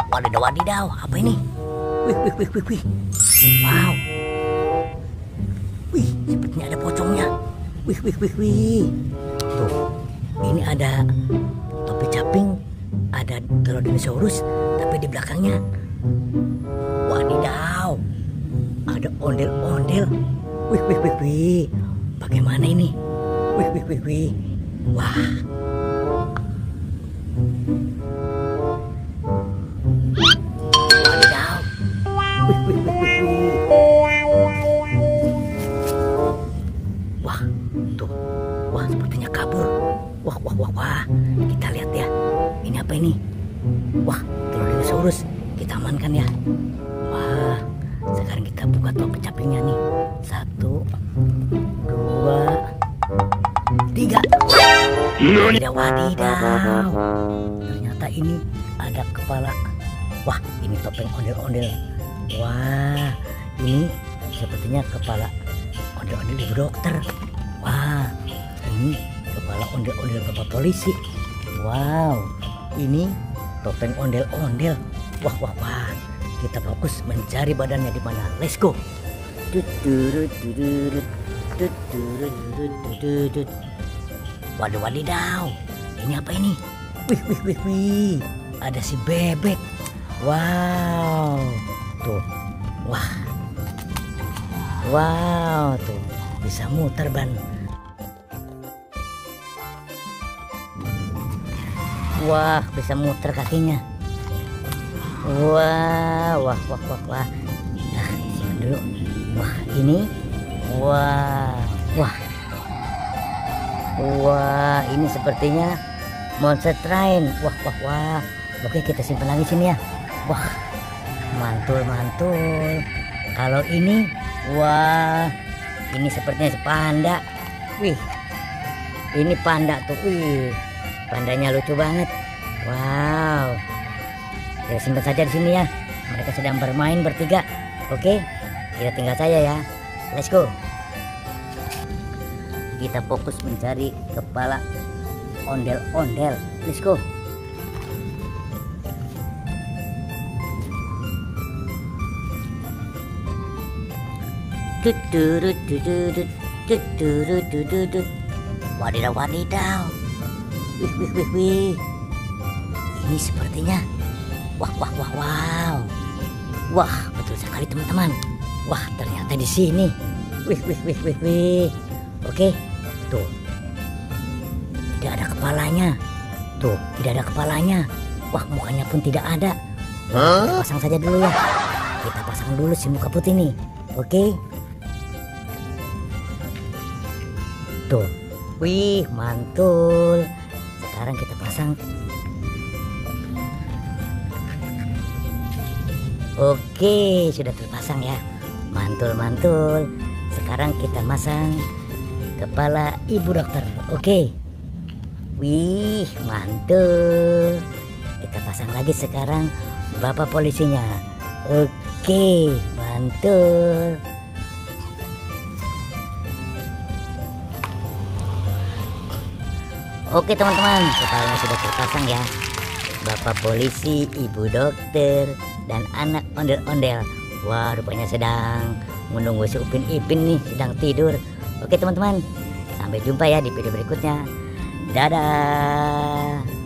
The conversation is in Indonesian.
Wadidaw, wadidaw, apa ini? Wih, wih, wih, wih, wih. Wow. Wih, sepertinya ada pocongnya. Wih, wih, wih, wih. Tuh, ini ada topi caping, ada telur dinosaurus, tapi di belakangnya, wadidaw, ada ondel-ondel. Wih, wih, wih, wih. Bagaimana ini? Wih, wih, wih, wih. Wah. Wadidaw. Wih, wih, wih, wih, wih. Wah, tuh. Wah, sepertinya kabur. Wah, wah, wah, wah. Kita lihat ya. Ini apa ini? Wah, telur dinosaurus. Kita amankan ya. Wah, sekarang kita buka topi capingnya nih. 1, 2, 3. Wadidaw, wadidaw. Ternyata ini ada kepala. Wah, ini topeng ondel-ondel. Wah, ini sepertinya kepala ondel-ondel ibu dokter. Wah, ini kepala ondel-ondel bapak polisi. Wow, ini topeng ondel-ondel. Wah, wah, wah. Kita fokus mencari badannya di mana. Let's go. Waduh, wadidaw. Ini apa ini? Wih, wih, wih, wih. Ada si bebek. Wow. Tuh. Wah. Wow, tuh. Bisa muter ban. Wah, bisa muter kakinya. Wah, wah, wah, wah, wah. Nah, simpan dulu. Wah, ini. Wah, wah. Wah, ini sepertinya monster train. Wah, wah, wah. Oke, kita simpan lagi sini ya. Wah, mantul, mantul. Kalau ini, wah, ini sepertinya panda. Wih, ini panda tuh. Wih, pandanya lucu banget. Wow. Kita simpan saja di sini ya. Mereka sedang bermain bertiga. Oke, kita tinggal saja ya. Let's go. Kita fokus mencari kepala ondel-ondel. Let's go. Wadidaw, wadidaw. Wih, wih, wih, wih. Ini sepertinya. Wah, wah, wah, wow. Wah, betul sekali teman-teman. Wah, ternyata di sini. Wih, wih, wih, wih, wih. Oke, tuh. Tidak ada kepalanya. Tuh, tidak ada kepalanya. Wah, mukanya pun tidak ada. Kita pasang saja dulu ya. Kita pasang dulu si muka putih nih. Oke. Tuh. Wih, mantul. Sekarang kita pasang. Oke, sudah terpasang ya. Mantul, mantul. Sekarang kita masang kepala ibu dokter. Oke. Wih, mantul. Kita pasang lagi sekarang bapak polisinya. Oke, mantul. Oke teman-teman, kepalanya sudah terpasang ya. Bapak polisi, ibu dokter, dan anak ondel-ondel. Wah, rupanya sedang menunggu si Upin Ipin nih, sedang tidur. Oke teman-teman, sampai jumpa ya di video berikutnya. Dadah.